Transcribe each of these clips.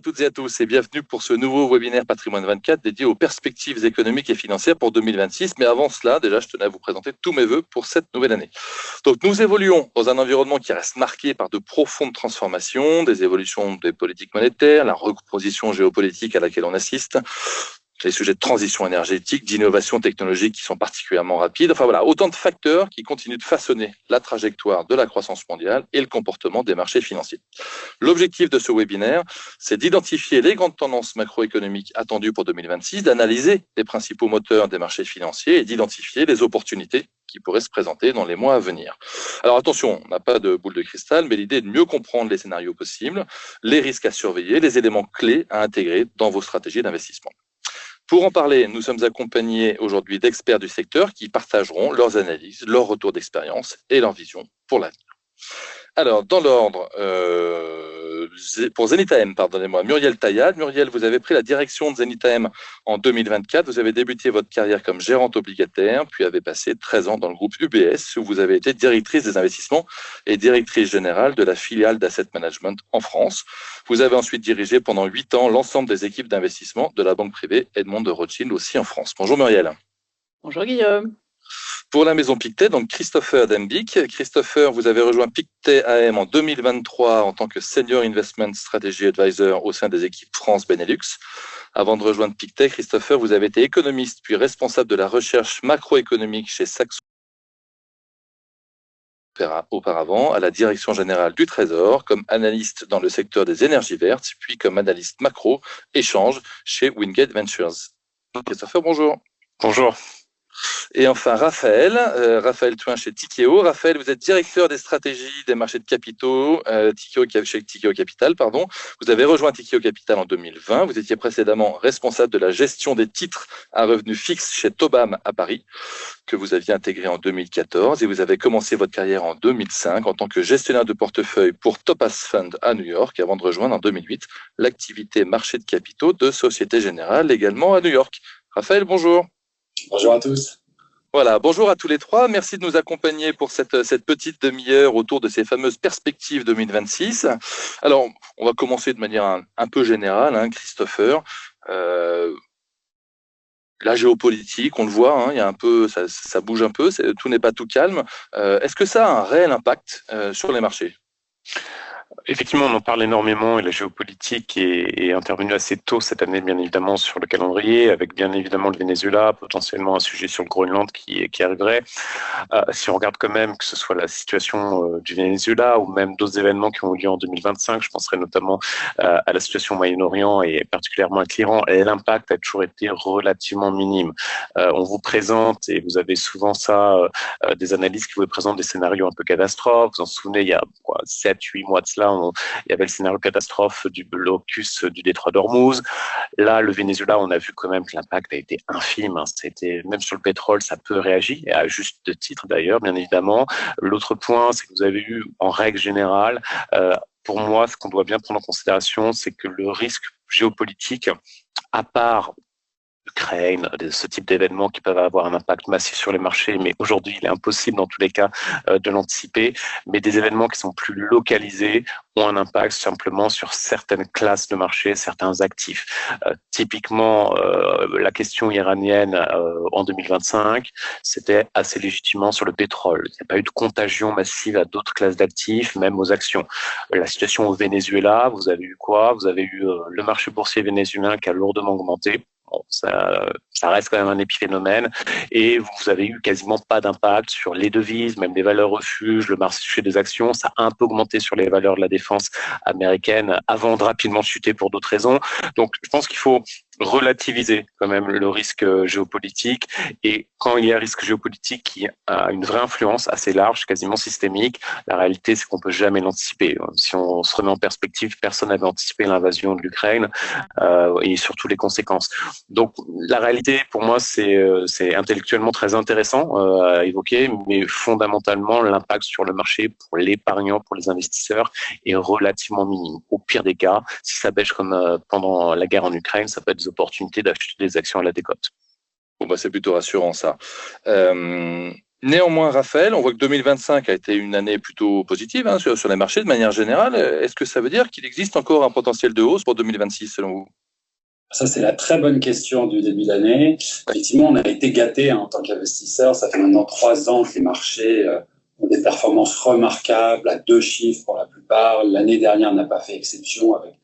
toutes et à tous et bienvenue pour ce nouveau webinaire Patrimoine 24 dédié aux perspectives économiques et financières pour 2026. Mais avant cela, déjà, je tenais à vous présenter tous mes voeux pour cette nouvelle année. Donc, nous évoluons dans un environnement qui reste marqué par de profondes transformations, des évolutions des politiques monétaires, la recomposition géopolitique à laquelle on assiste, les sujets de transition énergétique, d'innovation technologique qui sont particulièrement rapides. Enfin voilà, autant de facteurs qui continuent de façonner la trajectoire de la croissance mondiale et le comportement des marchés financiers. L'objectif de ce webinaire, c'est d'identifier les grandes tendances macroéconomiques attendues pour 2026, d'analyser les principaux moteurs des marchés financiers et d'identifier les opportunités qui pourraient se présenter dans les mois à venir. Alors attention, on n'a pas de boule de cristal, mais l'idée est de mieux comprendre les scénarios possibles, les risques à surveiller, les éléments clés à intégrer dans vos stratégies d'investissement. Pour en parler, nous sommes accompagnés aujourd'hui d'experts du secteur qui partageront leurs analyses, leurs retours d'expérience et leur vision pour l'avenir. Alors, dans l'ordre, pour Zenith AM, pardonnez-moi, Muriel Taillade. Muriel, vous avez pris la direction de Zenith AM en 2024. Vous avez débuté votre carrière comme gérante obligataire, puis avez passé 13 ans dans le groupe UBS, où vous avez été directrice des investissements et directrice générale de la filiale d'asset management en France. Vous avez ensuite dirigé pendant 8 ans l'ensemble des équipes d'investissement de la banque privée Edmond de Rothschild, aussi en France. Bonjour Muriel. Bonjour Guillaume. Pour la maison Pictet, donc Christopher Dembick. Christopher, vous avez rejoint Pictet AM en 2023 en tant que Senior Investment Strategy Advisor au sein des équipes France Benelux. Avant de rejoindre Pictet, Christopher, vous avez été économiste puis responsable de la recherche macroéconomique chez Saxo auparavant à la direction générale du Trésor comme analyste dans le secteur des énergies vertes, puis comme analyste macro échange chez Wingate Ventures. Christopher, bonjour. Bonjour. Et enfin, Raphaël Twin chez Tikeo. Raphaël, vous êtes directeur des stratégies des marchés de capitaux chez Tikeo Capital. Pardon. Vous avez rejoint Tikeo Capital en 2020. Vous étiez précédemment responsable de la gestion des titres à revenus fixes chez Tobam à Paris, que vous aviez intégré en 2014. Et vous avez commencé votre carrière en 2005 en tant que gestionnaire de portefeuille pour Topaz Fund à New York, avant de rejoindre en 2008 l'activité marché de capitaux de Société Générale, également à New York. Raphaël, bonjour. Bonjour à tous. Voilà, bonjour à tous les trois. Merci de nous accompagner pour cette petite demi-heure autour de ces fameuses perspectives 2026. Alors, on va commencer de manière un peu générale, hein, Christopher. La géopolitique, on le voit, hein, il y a un peu, ça bouge un peu, tout n'est pas tout calme. Est-ce que ça a un réel impact sur les marchés ? Effectivement, on en parle énormément et la géopolitique est intervenue assez tôt cette année, bien évidemment, sur le calendrier, avec bien évidemment le Venezuela, potentiellement un sujet sur le Groenland qui arriverait. Si on regarde quand même que ce soit la situation du Venezuela ou même d'autres événements qui ont eu lieu en 2025, je penserais notamment à la situation au Moyen-Orient et particulièrement à l'Iran, et l'impact a toujours été relativement minime. On vous présente, et vous avez souvent ça, des analyses qui vous présentent des scénarios un peu catastrophes. Vous en souvenez, il y a 7-8 mois de cela, il y avait le scénario catastrophe du blocus du détroit d'Ormuz. Là, le Venezuela, on a vu quand même que l'impact a été infime. Hein. C'était, même sur le pétrole, ça peut réagir, et à juste titre d'ailleurs, bien évidemment. L'autre point, c'est que vous avez eu, en règle générale, pour moi, ce qu'on doit bien prendre en considération, c'est que le risque géopolitique, à part l'Ukraine, ce type d'événements qui peuvent avoir un impact massif sur les marchés, mais aujourd'hui, il est impossible dans tous les cas de l'anticiper. Mais des événements qui sont plus localisés ont un impact simplement sur certaines classes de marché, certains actifs. Typiquement, la question iranienne en 2025, c'était assez légitimement sur le pétrole. Il n'y a pas eu de contagion massive à d'autres classes d'actifs, même aux actions. La situation au Venezuela, vous avez eu quoi ? Vous avez eu le marché boursier vénézuélien qui a lourdement augmenté. Bon, ça reste quand même un épiphénomène, et vous avez eu quasiment pas d'impact sur les devises, même les valeurs refuges, le marché des actions. Ça a un peu augmenté sur les valeurs de la défense américaine avant de rapidement chuter pour d'autres raisons. Donc, je pense qu'il faut relativiser quand même le risque géopolitique, et quand il y a un risque géopolitique qui a une vraie influence assez large, quasiment systémique, la réalité c'est qu'on peut jamais l'anticiper. Si on se remet en perspective, personne n'avait anticipé l'invasion de l'Ukraine et surtout les conséquences. Donc la réalité pour moi c'est intellectuellement très intéressant à évoquer, mais fondamentalement l'impact sur le marché pour l'épargnant, pour les investisseurs est relativement minime. Au pire des cas, si ça baisse comme pendant la guerre en Ukraine, ça peut être des opportunités d'acheter des actions à la décote. Bon, bah, c'est plutôt rassurant ça. Néanmoins, Raphaël, on voit que 2025 a été une année plutôt positive sur les marchés de manière générale. Est-ce que ça veut dire qu'il existe encore un potentiel de hausse pour 2026 selon vous? Ça, c'est la très bonne question du début d'année. Effectivement, on a été gâtés en tant qu'investisseurs. Ça fait maintenant 3 ans que les marchés ont des performances remarquables à 2 chiffres pour la plupart. L'année dernière n'a pas fait exception avec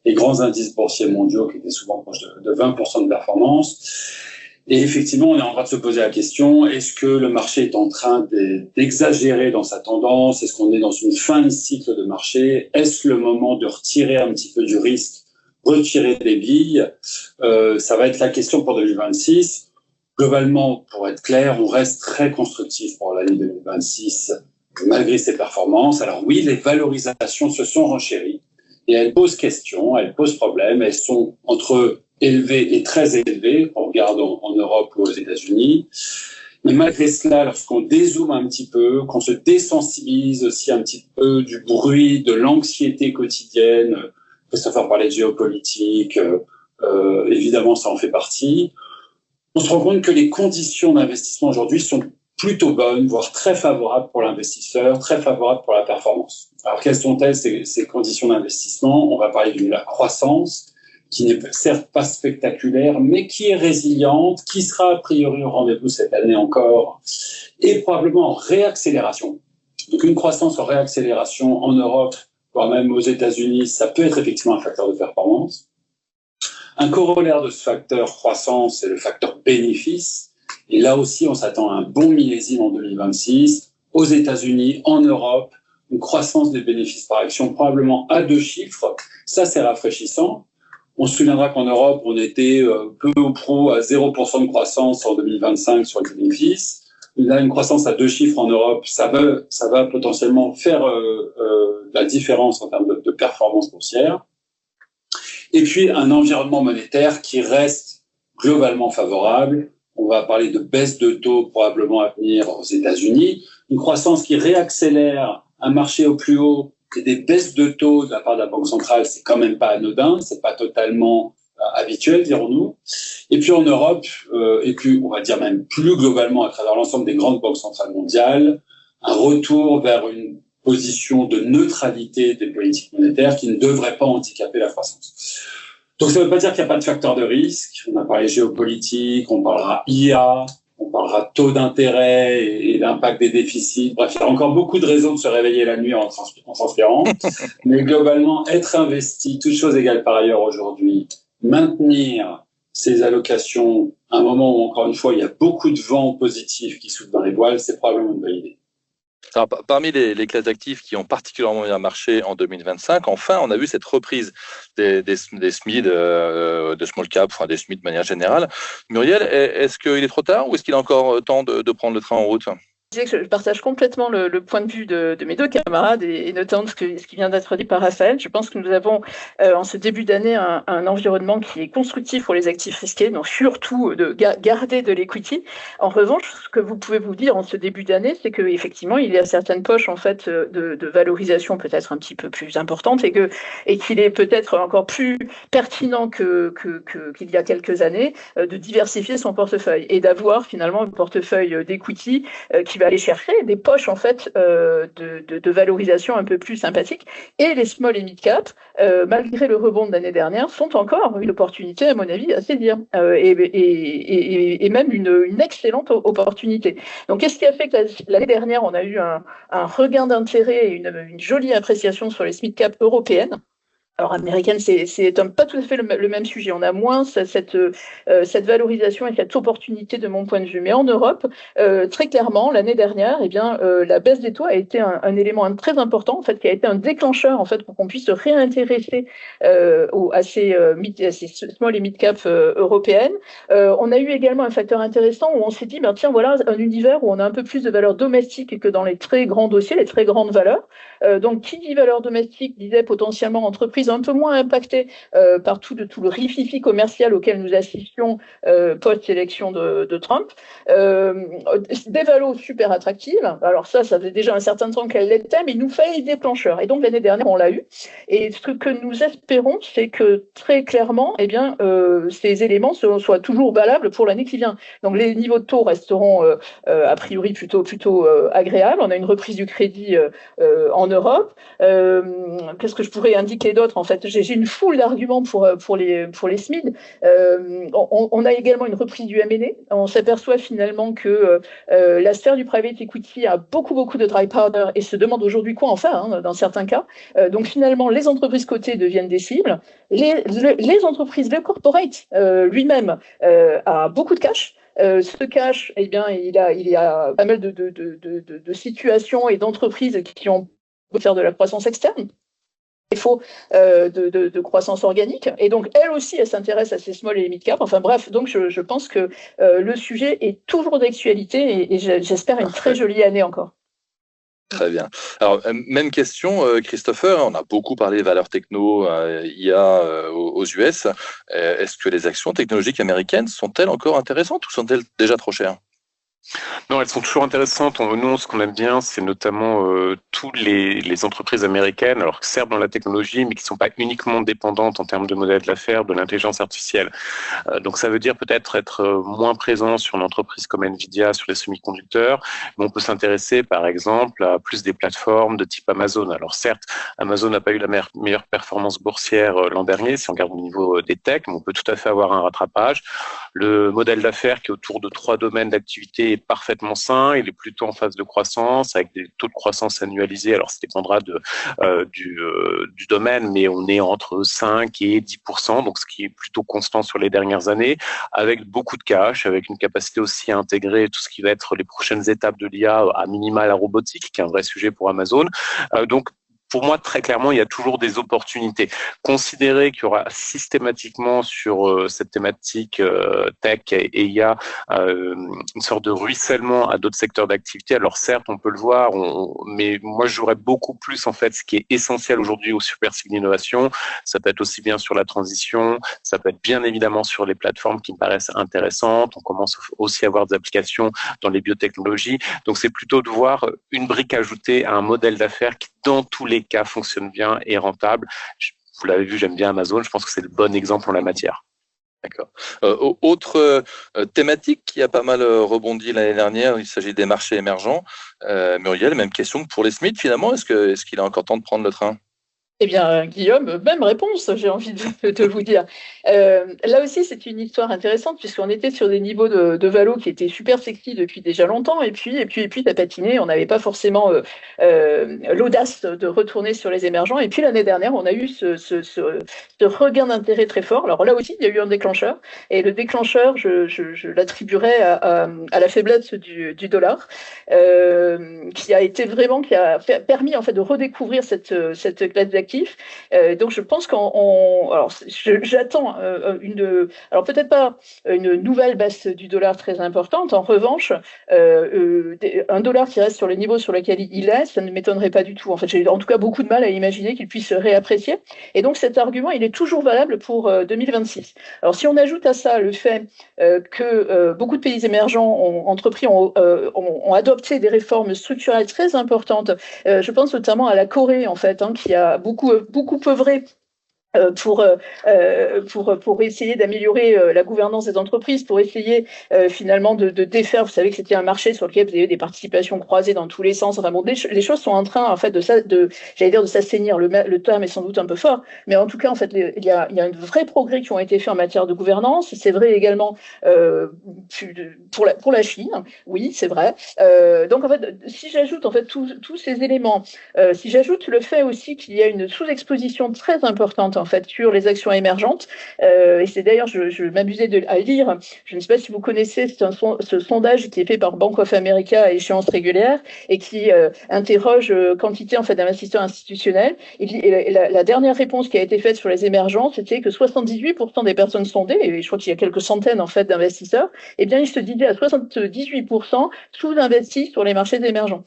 les grands indices boursiers mondiaux qui étaient souvent proches de 20% de performance. Et effectivement, on est en train de se poser la question, est-ce que le marché est en train d'exagérer dans sa tendance? Est-ce qu'on est dans une fin de cycle de marché? Est-ce le moment de retirer un petit peu du risque, retirer des billes? Ça va être la question pour 2026. Globalement, pour être clair, on reste très constructif pour l'année 2026, malgré ces performances. Alors oui, les valorisations se sont renchéries et elles posent question, elles posent problème. Elles sont entre élevées et très élevées, on regarde en Europe ou aux États-Unis. Mais malgré cela, lorsqu'on dézoome un petit peu, qu'on se désensibilise aussi un petit peu du bruit, de l'anxiété quotidienne, Christopher parlait de géopolitique, évidemment ça en fait partie, on se rend compte que les conditions d'investissement aujourd'hui sont plutôt bonnes, voire très favorables pour l'investisseur, très favorables pour la performance. Alors quelles sont-elles ces conditions d'investissement? On va parler de la croissance, qui n'est certes pas spectaculaire, mais qui est résiliente, qui sera a priori au rendez-vous cette année encore, et probablement en réaccélération. Donc une croissance en réaccélération en Europe, voire même aux États-Unis, ça peut être effectivement un facteur de performance. Un corollaire de ce facteur croissance, c'est le facteur bénéfice. Et là aussi, on s'attend à un bon millésime en 2026. Aux États-Unis, en Europe, une croissance des bénéfices par action probablement à 2 chiffres. Ça, c'est rafraîchissant. On se souviendra qu'en Europe, on était peu ou prou à 0% de croissance en 2025 sur les bénéfices. Là, une croissance à 2 chiffres en Europe, ça va potentiellement faire la différence en termes de performance boursière. Et puis, un environnement monétaire qui reste globalement favorable. On va parler de baisse de taux probablement à venir aux États-Unis. Une croissance qui réaccélère, un marché au plus haut, et des baisses de taux de la part de la Banque centrale, c'est quand même pas anodin, c'est pas totalement habituel, dirons-nous. Et puis en Europe, et puis on va dire même plus globalement à travers l'ensemble des grandes banques centrales mondiales, un retour vers une position de neutralité des politiques monétaires qui ne devrait pas handicaper la croissance. Donc ça ne veut pas dire qu'il n'y a pas de facteur de risque. On a parlé géopolitique, on parlera IA, on parlera taux d'intérêt et l'impact des déficits. Bref, il y a encore beaucoup de raisons de se réveiller la nuit en transpirant. Mais globalement, être investi, toutes choses égales par ailleurs aujourd'hui, maintenir ces allocations à un moment où, encore une fois, il y a beaucoup de vents positifs qui soufflent dans les voiles, c'est probablement une bonne idée. Alors, parmi les classes d'actifs qui ont particulièrement bien marché en 2025, enfin, on a vu cette reprise des SMID, de small cap, enfin des SMID de manière générale. Muriel, est-ce qu'il est trop tard ou est-ce qu'il a encore temps de prendre le train en route? Je disais que je partage complètement le point de vue de mes 2 camarades et notamment ce qui vient d'être dit par Raphaël. Je pense que nous avons en ce début d'année un environnement qui est constructif pour les actifs risqués, donc surtout de garder de l'equity. En revanche, ce que vous pouvez vous dire en ce début d'année, c'est qu'effectivement, il y a certaines poches en fait de valorisation peut-être un petit peu plus importantes et qu'il est peut-être encore plus pertinent qu'il y a quelques années de diversifier son portefeuille et d'avoir finalement un portefeuille d'equity qui va aller chercher des poches en fait de valorisation un peu plus sympathiques. Et les small et mid cap, malgré le rebond de l'année dernière, sont encore une opportunité à mon avis à saisir et même une excellente opportunité. Donc qu'est-ce qui a fait que l'année dernière on a eu un regain d'intérêt et une jolie appréciation sur les mid cap européennes? Alors, américaine, c'est pas tout à fait le même sujet. On a moins cette valorisation et cette opportunité de mon point de vue. Mais en Europe, très clairement, l'année dernière, eh bien, la baisse des taux a été un élément très important, en fait, qui a été un déclencheur, en fait, pour qu'on puisse se réintéresser à ces small et mid cap européennes. On a eu également un facteur intéressant où on s'est dit, ben, tiens, voilà un univers où on a un peu plus de valeurs domestiques que dans les très grands dossiers, les très grandes valeurs. Donc, qui dit valeur domestique disait potentiellement entreprise entreprises un peu moins impactées par tout le rififi commercial auquel nous assistions post-élection de Trump. Des valos super attractives. Alors ça faisait déjà un certain temps qu'elle l'était, mais il nous fallait des déclencheurs. Et donc l'année dernière, on l'a eu. Et ce que nous espérons, c'est que très clairement, ces éléments soient toujours valables pour l'année qui vient. Donc les niveaux de taux resteront a priori plutôt agréables. On a une reprise du crédit en Europe. Qu'est-ce que je pourrais indiquer d'autre? En fait, j'ai une foule d'arguments pour les SMID. On a également une reprise du M&A. On s'aperçoit finalement que la sphère du private equity a beaucoup de dry powder et se demande aujourd'hui quoi en faire, dans certains cas. Donc finalement, les entreprises cotées deviennent des cibles. Les entreprises, le corporate lui-même a beaucoup de cash. Ce cash, il y a pas mal de situations et d'entreprises qui ont besoin de faire de la croissance externe. Il faut de croissance organique. Et donc, elle aussi, elle s'intéresse à ces small et mid cap. Enfin bref, donc je pense que le sujet est toujours d'actualité et j'espère une très jolie année encore. Très bien. Alors, même question, Christopher, on a beaucoup parlé valeurs techno, IA aux US. Est-ce que les actions technologiques américaines sont-elles encore intéressantes ou sont-elles déjà trop chères? Non, elles sont toujours intéressantes. Nous, ce qu'on aime bien, c'est notamment toutes les entreprises américaines, alors certes dans la technologie, mais qui ne sont pas uniquement dépendantes en termes de modèle d'affaires de l'intelligence artificielle. Donc ça veut dire peut-être être moins présent sur une entreprise comme Nvidia, sur les semi-conducteurs, mais on peut s'intéresser par exemple à plus des plateformes de type Amazon. Alors certes, Amazon n'a pas eu la meilleure performance boursière l'an dernier, si on regarde au niveau des techs, mais on peut tout à fait avoir un rattrapage. Le modèle d'affaires qui est autour de 3 domaines d'activité est parfaitement sain, il est plutôt en phase de croissance, avec des taux de croissance annualisés, alors ça dépendra du domaine, mais on est entre 5 et 10%, donc ce qui est plutôt constant sur les dernières années, avec beaucoup de cash, avec une capacité aussi à intégrer tout ce qui va être les prochaines étapes de l'IA, à minima la robotique, qui est un vrai sujet pour Amazon. Donc, pour moi, très clairement, il y a toujours des opportunités. Considérer qu'il y aura systématiquement sur cette thématique tech et IA une sorte de ruissellement à d'autres secteurs d'activité. Alors certes, on peut le voir, mais moi, je jouerais beaucoup plus en fait ce qui est essentiel aujourd'hui au super cycle d'innovation. Ça peut être aussi bien sur la transition, ça peut être bien évidemment sur les plateformes qui me paraissent intéressantes. On commence aussi à avoir des applications dans les biotechnologies. Donc c'est plutôt de voir une brique ajoutée à un modèle d'affaires qui, dans tous les cas, fonctionne bien et rentable. Vous l'avez vu, j'aime bien Amazon, je pense que c'est le bon exemple en la matière. D'accord. Autre thématique qui a pas mal rebondi l'année dernière, il s'agit des marchés émergents. Muriel, même question que pour les Smith finalement, est-ce qu'il est encore temps de prendre le train? Eh bien, Guillaume, même réponse, j'ai envie de vous dire. Là aussi, c'est une histoire intéressante puisqu'on était sur des niveaux de valo qui étaient super sexy depuis déjà longtemps et puis ça a patiné. On n'avait pas forcément l'audace de retourner sur les émergents. Et puis l'année dernière, on a eu ce regain d'intérêt très fort. Alors là aussi, il y a eu un déclencheur. Et le déclencheur, je l'attribuerais à la faiblesse du dollar, qui a permis en fait de redécouvrir cette classe d'actifs. Donc je pense j'attends alors peut-être pas une nouvelle baisse du dollar très importante. En revanche, un dollar qui reste sur les niveaux sur lesquels il est, ça ne m'étonnerait pas du tout. En fait, j'ai en tout cas beaucoup de mal à imaginer qu'il puisse se réapprécier. Et donc cet argument, il est toujours valable pour 2026. Alors si on ajoute à ça le fait que beaucoup de pays émergents ont adopté des réformes structurelles très importantes, je pense notamment à la Corée en fait, qui a beaucoup œuvré pour essayer d'améliorer la gouvernance des entreprises, pour essayer finalement de défaire. Vous savez que c'était un marché sur lequel vous avez des participations croisées dans tous les sens. Enfin bon, les choses sont en train en fait de s'assainir. Le terme est sans doute un peu fort, mais en tout cas en fait il y a un vrai progrès qui ont été faits en matière de gouvernance. C'est vrai également pour la Chine. Oui, c'est vrai. Donc en fait, si j'ajoute en fait tous ces éléments, si j'ajoute le fait aussi qu'il y a une sous-exposition très importante en fait sur les actions émergentes. Et c'est d'ailleurs, je m'amusais à lire, je ne sais pas si vous connaissez ce sondage qui est fait par Bank of America à échéance régulière et qui interroge quantité en fait d'investisseurs institutionnels. Et la dernière réponse qui a été faite sur les émergents, c'était que 78% des personnes sondées, et je crois qu'il y a quelques centaines en fait d'investisseurs, eh bien ils se disaient à 78% sous-investis sur les marchés émergents.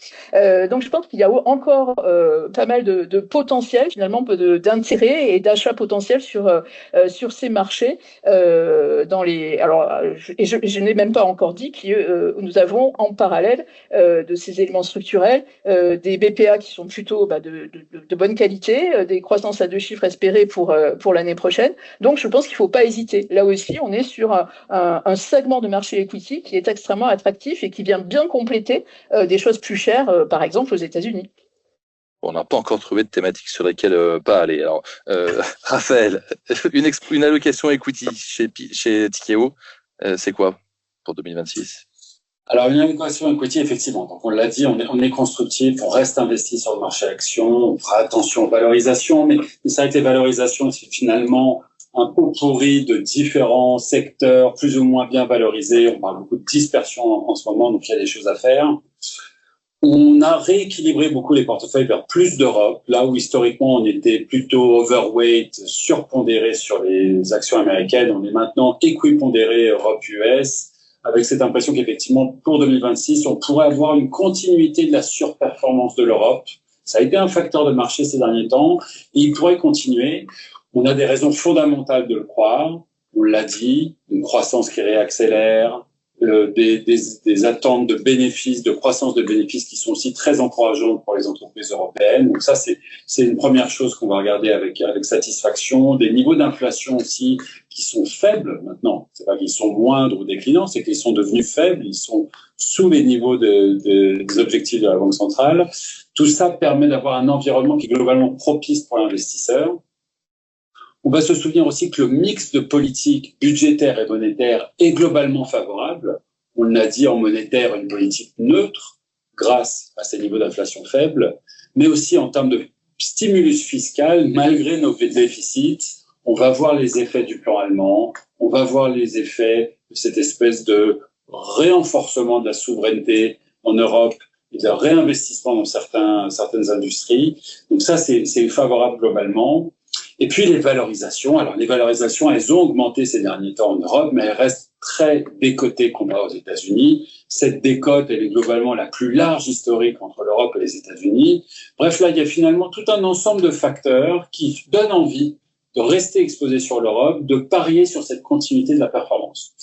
Donc je pense qu'il y a encore pas mal de potentiel finalement, d'intérêt et d'achat potentiel sur ces marchés. Je n'ai même pas encore dit que nous avons en parallèle de ces éléments structurels des BPA qui sont plutôt de bonne qualité, des croissances à 2 chiffres espérées pour l'année prochaine. Donc je pense qu'il ne faut pas hésiter. Là aussi, on est sur un segment de marché equity qui est extrêmement attractif et qui vient bien compléter des choses plus chères, par exemple aux États-Unis. On n'a pas encore trouvé de thématique sur laquelle pas aller. Alors, Raphaël, une allocation equity chez Tikehau, c'est quoi pour 2026? Alors, une allocation equity, effectivement. Donc, on l'a dit, on est constructif, on reste investi sur le marché action, on fera attention aux valorisations, mais c'est vrai que les valorisations, c'est finalement un pot pourri de différents secteurs plus ou moins bien valorisés. On parle beaucoup de dispersion en ce moment, donc il y a des choses à faire. On a rééquilibré beaucoup les portefeuilles vers plus d'Europe, là où historiquement on était plutôt overweight, surpondéré sur les actions américaines. On est maintenant équipondéré Europe-US, avec cette impression qu'effectivement pour 2026, on pourrait avoir une continuité de la surperformance de l'Europe. Ça a été un facteur de marché ces derniers temps, et il pourrait continuer. On a des raisons fondamentales de le croire. On l'a dit, une croissance qui réaccélère, des attentes de bénéfices, de croissance de bénéfices qui sont aussi très encourageantes pour les entreprises européennes. Donc ça, c'est une première chose qu'on va regarder avec satisfaction. Des niveaux d'inflation aussi qui sont faibles maintenant. C'est pas qu'ils sont moindres ou déclinants, c'est qu'ils sont devenus faibles. Ils sont sous les niveaux des objectifs de la Banque centrale. Tout ça permet d'avoir un environnement qui est globalement propice pour l'investisseur. On va se souvenir aussi que le mix de politique budgétaire et monétaire est globalement favorable. On l'a dit, en monétaire, une politique neutre grâce à ces niveaux d'inflation faibles, mais aussi en termes de stimulus fiscal, malgré nos déficits, on va voir les effets du plan allemand, on va voir les effets de cette espèce de renforcement de la souveraineté en Europe et de réinvestissement dans certaines industries. Donc ça, c'est favorable globalement. Et puis les valorisations. Alors les valorisations, elles ont augmenté ces derniers temps en Europe, mais elles restent très décotées comparées aux États-Unis. Cette décote, elle est globalement la plus large historique entre l'Europe et les États-Unis. Bref, là, il y a finalement tout un ensemble de facteurs qui donnent envie de rester exposé sur l'Europe, de parier sur cette continuité de la performance.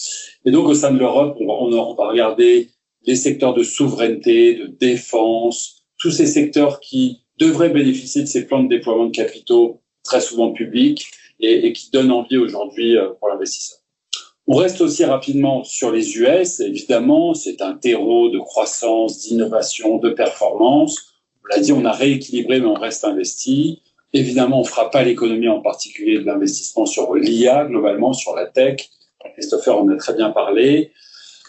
Et donc au sein de l'Europe, on va regarder les secteurs de souveraineté, de défense, tous ces secteurs qui devraient bénéficier de ces plans de déploiement de capitaux très souvent publics et qui donnent envie aujourd'hui pour l'investisseur. On reste aussi rapidement sur les US. Évidemment, c'est un terreau de croissance, d'innovation, de performance. On l'a dit, on a rééquilibré, mais on reste investi. Évidemment, on ne fera pas l'économie, en particulier de l'investissement sur l'IA, globalement, sur la tech. Christopher en a très bien parlé.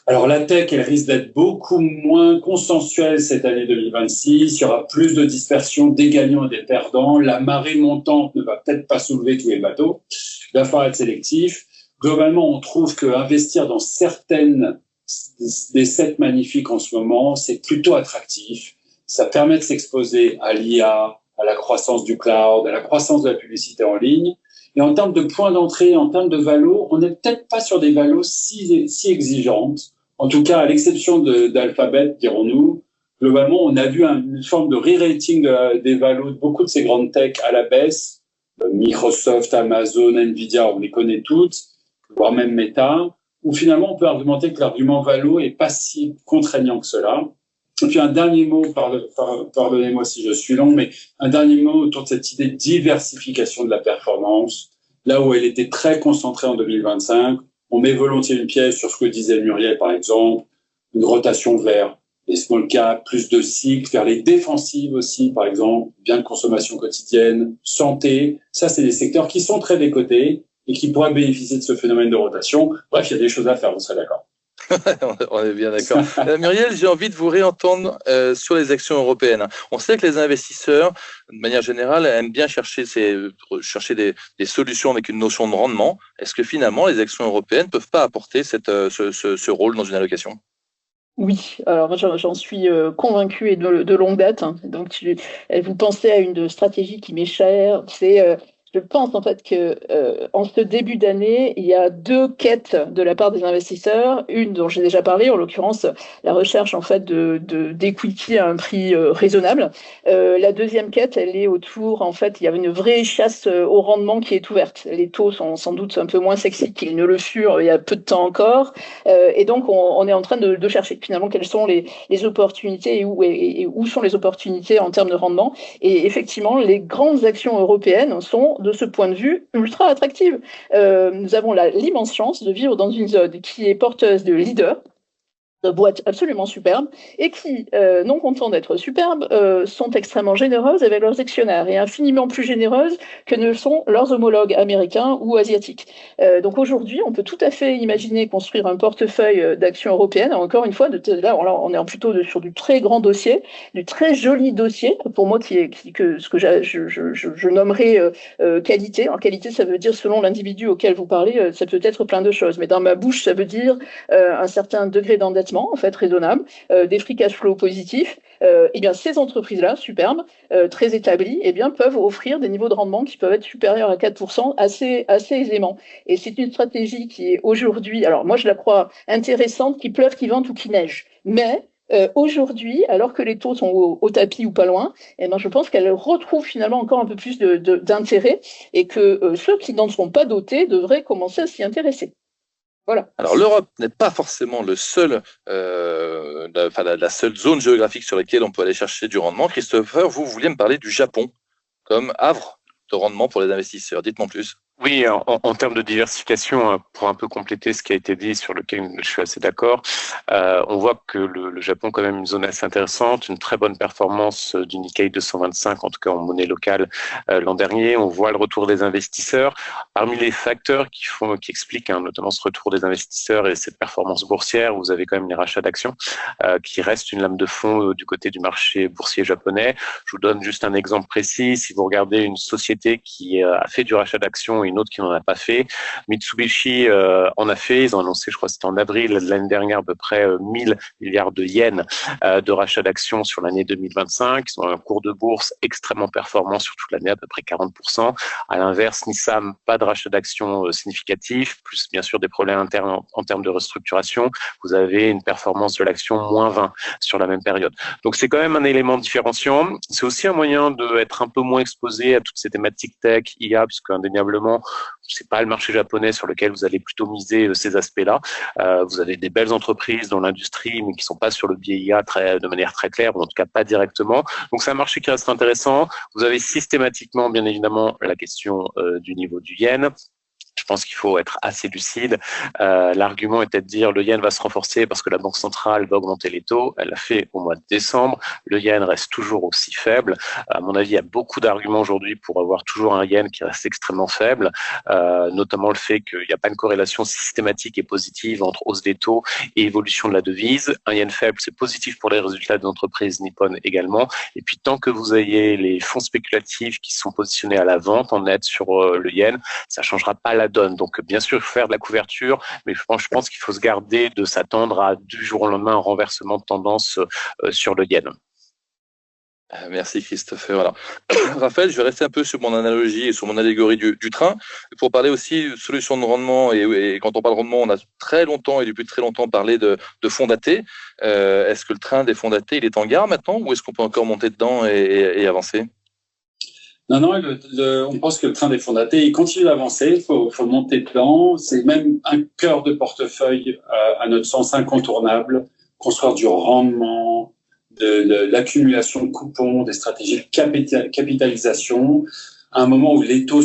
Alors la tech, elle risque d'être beaucoup moins consensuelle cette année 2026. Il y aura plus de dispersion, des gagnants et des perdants. La marée montante ne va peut-être pas soulever tous les bateaux. Il va falloir être sélectif. Globalement, on trouve qu'investir dans certaines des 7 magnifiques en ce moment, c'est plutôt attractif. Ça permet de s'exposer à l'IA, à la croissance du cloud, à la croissance de la publicité en ligne. Et en termes de points d'entrée, en termes de valos, on n'est peut-être pas sur des valos si exigeantes. En tout cas, à l'exception d'Alphabet, dirons-nous, globalement, on a vu une forme de re-rating des valos de beaucoup de ces grandes tech à la baisse. Microsoft, Amazon, Nvidia, on les connaît toutes, voire même Meta, où finalement, on peut argumenter que l'argument valo est pas si contraignant que cela. Et puis un dernier mot, pardonnez-moi si je suis long, mais un dernier mot autour de cette idée de diversification de la performance. Là où elle était très concentrée en 2025, on met volontiers une pièce sur ce que disait Muriel, par exemple, une rotation vers les small caps, plus de cycles, vers les défensives aussi, par exemple, biens de consommation quotidienne, santé. Ça, c'est des secteurs qui sont très décotés et qui pourraient bénéficier de ce phénomène de rotation. Bref, il y a des choses à faire, vous serez d'accord. On est bien d'accord. Muriel, j'ai envie de vous réentendre sur les actions européennes. On sait que les investisseurs, de manière générale, aiment bien chercher des solutions avec une notion de rendement. Est-ce que finalement, les actions européennes ne peuvent pas apporter ce rôle dans une allocation? Oui, alors moi j'en suis convaincue et de longue date, hein. Donc vous pensez à une stratégie qui m'est chère, je pense en fait que en ce début d'année, il y a deux quêtes de la part des investisseurs. Une dont j'ai déjà parlé, en l'occurrence la recherche en fait d'equity à un prix raisonnable. La deuxième quête, elle est autour, en fait, il y a une vraie chasse au rendement qui est ouverte. Les taux sont sans doute un peu moins sexy qu'ils ne le furent il y a peu de temps encore. Et donc on est en train de chercher finalement quelles sont les opportunités et où sont les opportunités en termes de rendement. Et effectivement, les grandes actions européennes sont, de ce point de vue, ultra attractives. Nous avons l'immense chance de vivre dans une zone qui est porteuse de leaders, de boîtes absolument superbes et qui, non contents d'être superbes, sont extrêmement généreuses avec leurs actionnaires et infiniment plus généreuses que ne sont leurs homologues américains ou asiatiques. Donc aujourd'hui, on peut tout à fait imaginer construire un portefeuille d'actions européennes. Encore une fois, là, on est plutôt sur du très grand dossier, du très joli dossier, pour moi, ce que je nommerais qualité. En qualité, ça veut dire, selon l'individu auquel vous parlez, ça peut être plein de choses. Mais dans ma bouche, ça veut dire un certain degré d'endettement, en fait, raisonnable, des free cash flow positifs. Eh bien, ces entreprises-là, superbes, très établies, eh bien, peuvent offrir des niveaux de rendement qui peuvent être supérieurs à 4% assez aisément. Et c'est une stratégie qui est aujourd'hui, alors moi je la crois intéressante, qu'il pleuve, qu'il vente ou qu'il neige. Mais aujourd'hui, alors que les taux sont au tapis ou pas loin, eh ben, je pense qu'elle retrouve finalement encore un peu plus d'intérêt et que ceux qui n'en seront pas dotés devraient commencer à s'y intéresser. Voilà. Alors l'Europe n'est pas forcément la seule zone géographique sur laquelle on peut aller chercher du rendement. Christopher, vous vouliez me parler du Japon comme havre de rendement pour les investisseurs. Dites-moi plus. Oui, en termes de diversification, pour un peu compléter ce qui a été dit, sur lequel je suis assez d'accord, on voit que le Japon est quand même une zone assez intéressante, une très bonne performance du Nikkei 225, en tout cas en monnaie locale l'an dernier. On voit le retour des investisseurs. Parmi les facteurs qui expliquent notamment ce retour des investisseurs et cette performance boursière, vous avez quand même les rachats d'actions qui restent une lame de fond du côté du marché boursier japonais. Je vous donne juste un exemple précis. Si vous regardez une société qui a fait du rachat d'actions, une autre qui n'en a pas fait. Mitsubishi en a fait, ils ont annoncé, je crois que c'était en avril de l'année dernière, à peu près 1000 milliards de yens de rachat d'actions sur l'année 2025. Ils ont un cours de bourse extrêmement performant sur toute l'année, à peu près 40%. À l'inverse, Nissan, pas de rachat d'actions significatif, plus bien sûr des problèmes internes en termes de restructuration. Vous avez une performance de l'action moins 20 sur la même période. Donc c'est quand même un élément différenciant. C'est aussi un moyen d'être un peu moins exposé à toutes ces thématiques tech, IA, puisque indéniablement, c'est pas le marché japonais sur lequel vous allez plutôt miser ces aspects-là. Vous avez des belles entreprises dans l'industrie, mais qui sont pas sur le biais IA de manière très claire, ou en tout cas pas directement. Donc c'est un marché qui reste intéressant. Vous avez systématiquement, bien évidemment, la question du niveau du yen. Je pense qu'il faut être assez lucide. L'argument était de dire le yen va se renforcer parce que la Banque centrale va augmenter les taux. Elle l'a fait au mois de décembre. Le yen reste toujours aussi faible. À mon avis, il y a beaucoup d'arguments aujourd'hui pour avoir toujours un yen qui reste extrêmement faible, notamment le fait qu'il n'y a pas une corrélation systématique et positive entre hausse des taux et évolution de la devise. Un yen faible, c'est positif pour les résultats des entreprises nippones également. Et puis, tant que vous ayez les fonds spéculatifs qui sont positionnés à la vente en net sur le yen, ça changera pas la donne. Donc, bien sûr, il faut faire de la couverture, mais je pense qu'il faut se garder de s'attendre à du jour au lendemain un renversement de tendance sur le yen. Merci Christopher. Voilà. Raphaël, je vais rester un peu sur mon analogie et sur mon allégorie du train pour parler aussi de solutions de rendement. Et quand on parle de rendement, on a très longtemps et depuis très longtemps parlé de fonds datés. Est-ce que le train des fonds datés, il est en gare maintenant ou est-ce qu'on peut encore monter dedans et avancer? Non, on pense que le train des fonds datés, il continue d'avancer, il faut monter dedans. C'est même un cœur de portefeuille, à notre sens, incontournable. Construire du rendement, de l'accumulation de coupons, des stratégies de capitalisation, à un moment où les taux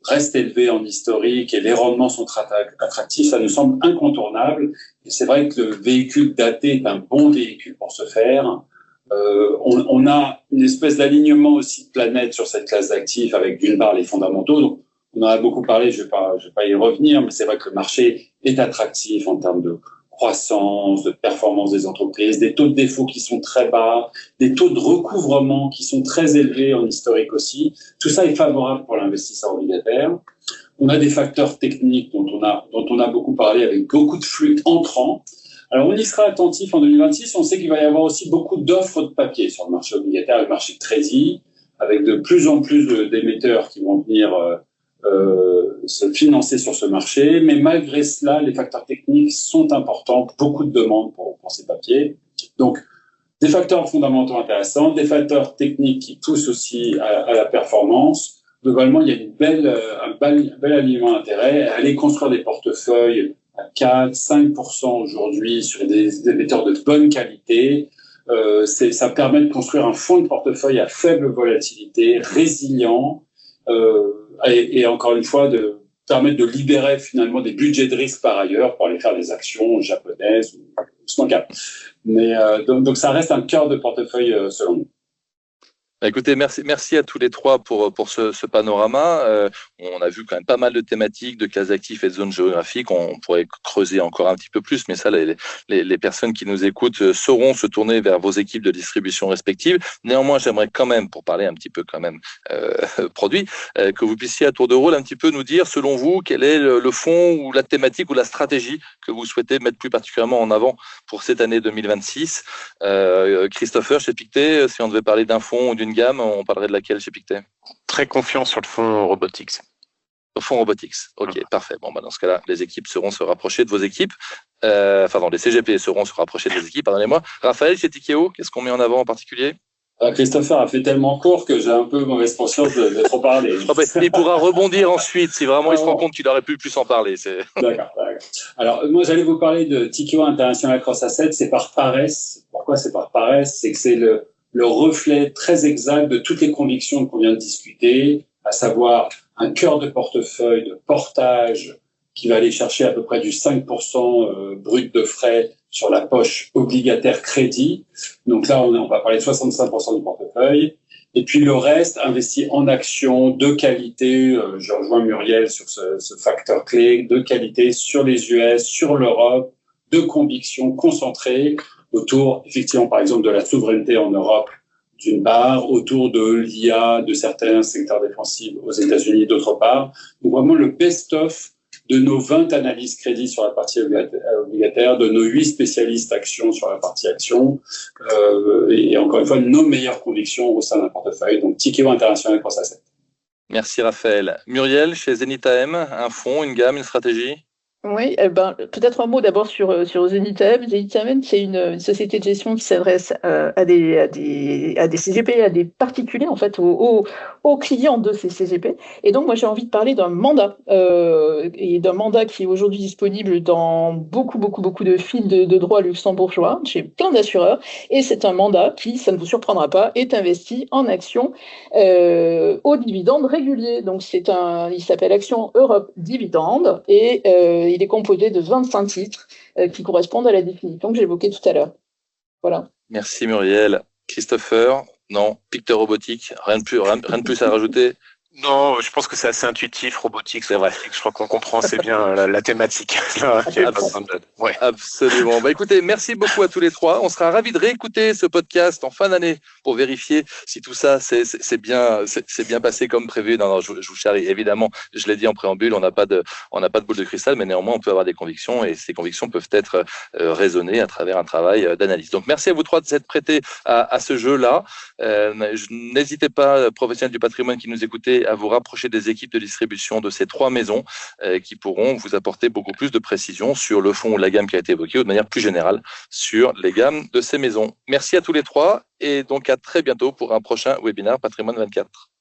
restent élevés en historique et les rendements sont attractifs, ça nous semble incontournable. Et c'est vrai que le véhicule daté est un bon véhicule pour ce faire. On a une espèce d'alignement aussi de planète sur cette classe d'actifs avec d'une part les fondamentaux. Donc, on en a beaucoup parlé, je vais pas y revenir, mais c'est vrai que le marché est attractif en termes de croissance, de performance des entreprises, des taux de défaut qui sont très bas, des taux de recouvrement qui sont très élevés en historique aussi. Tout ça est favorable pour l'investisseur obligataire. On a des facteurs techniques dont on a beaucoup parlé, avec beaucoup de flux entrants. Alors, on y sera attentif en 2026. On sait qu'il va y avoir aussi beaucoup d'offres de papier sur le marché obligataire, le marché de crédit, avec de plus en plus d'émetteurs qui vont venir se financer sur ce marché. Mais malgré cela, les facteurs techniques sont importants, beaucoup de demandes pour ces papiers. Donc, des facteurs fondamentaux intéressants, des facteurs techniques qui poussent aussi à la performance. Globalement, il y a un bel alignement d'intérêt. Aller construire des portefeuilles à 4-5% aujourd'hui sur des émetteurs de bonne qualité, ça permet de construire un fonds de portefeuille à faible volatilité, résilient, et encore une fois, de permettre de libérer finalement des budgets de risque par ailleurs pour aller faire des actions japonaises ou small cap. Mais donc ça reste un cœur de portefeuille selon nous. Écoutez, merci à tous les trois pour ce panorama. On a vu quand même pas mal de thématiques, de classes d'actifs et de zones géographiques. On pourrait creuser encore un petit peu plus, mais ça, les personnes qui nous écoutent sauront se tourner vers vos équipes de distribution respectives. Néanmoins, j'aimerais quand même, pour parler un petit peu quand même produit, que vous puissiez à tour de rôle un petit peu nous dire, selon vous, quel est le fond ou la thématique ou la stratégie que vous souhaitez mettre plus particulièrement en avant pour cette année 2026. Christopher, chez Pictet, si on devait parler d'un fonds ou d'une gamme, on parlerait de laquelle chez Pictet? Très confiant sur le fonds Robotics. Au fonds Robotics. Ok, parfait. Bon, dans ce cas-là, les équipes seront se rapprocher de vos équipes. Les CGP seront se rapprocher de vos équipes, pardonnez-moi. Raphaël, chez Tikeo, qu'est-ce qu'on met en avant en particulier? Christopher a fait tellement court que j'ai un peu mauvaise conscience de trop parler. Il pourra rebondir ensuite si vraiment il se rend compte qu'il aurait pu plus en parler. D'accord. Alors, moi, j'allais vous parler de Tikeo International Cross Asset. C'est par paresse. Pourquoi c'est par paresse? C'est que c'est le reflet très exact de toutes les convictions qu'on vient de discuter, à savoir un cœur de portefeuille de portage qui va aller chercher à peu près du 5% brut de frais sur la poche obligataire crédit. Donc là, on va parler de 65% du portefeuille. Et puis le reste investi en actions de qualité. Je rejoins Muriel sur ce facteur clé de qualité sur les US, sur l'Europe, de conviction concentrée autour, effectivement, par exemple, de la souveraineté en Europe, d'une part, autour de l'IA, de certains secteurs défensifs aux États-Unis, d'autre part. Donc vraiment le best-of de nos 20 analyses crédit sur la partie obligataire, de nos 8 spécialistes actions sur la partie actions, et encore une fois, nos meilleures convictions au sein d'un portefeuille. Donc, Tikeo International Cross Asset. Merci Raphaël. Muriel, chez Zenith AM, un fonds, une gamme, une stratégie? Oui, peut-être un mot d'abord sur Zenith AM. Zenith AM, c'est une société de gestion qui s'adresse à des CGP, à des particuliers, en fait, aux clients de ces CGP. Et donc, moi, j'ai envie de parler d'un mandat, et d'un mandat qui est aujourd'hui disponible dans beaucoup de fils de droit luxembourgeois, chez plein d'assureurs. Et c'est un mandat qui, ça ne vous surprendra pas, est investi en actions aux dividendes réguliers. Donc, il s'appelle Action Europe Dividende, et il est composé de 25 titres qui correspondent à la définition que j'évoquais tout à l'heure. Voilà. Merci Muriel. Christopher, non. Pictet Robotique, rien de plus à rajouter? Non, je pense que c'est assez intuitif, robotique, c'est vrai. Je crois qu'on comprend assez bien la thématique. Ouais. Absolument. Écoutez, merci beaucoup à tous les trois. On sera ravis de réécouter ce podcast en fin d'année pour vérifier si tout ça c'est bien passé comme prévu. Non, je vous charrie. Évidemment, je l'ai dit en préambule, on n'a pas de boule de cristal, mais néanmoins, on peut avoir des convictions et ces convictions peuvent être raisonnées à travers un travail d'analyse. Donc, merci à vous trois de s'être prêtés à ce jeu-là. N'hésitez pas, professionnels du patrimoine qui nous écoutez, à vous rapprocher des équipes de distribution de ces 3 maisons qui pourront vous apporter beaucoup plus de précision sur le fonds ou la gamme qui a été évoquée ou de manière plus générale sur les gammes de ces maisons. Merci à tous les 3 et donc à très bientôt pour un prochain webinaire Patrimoine 24.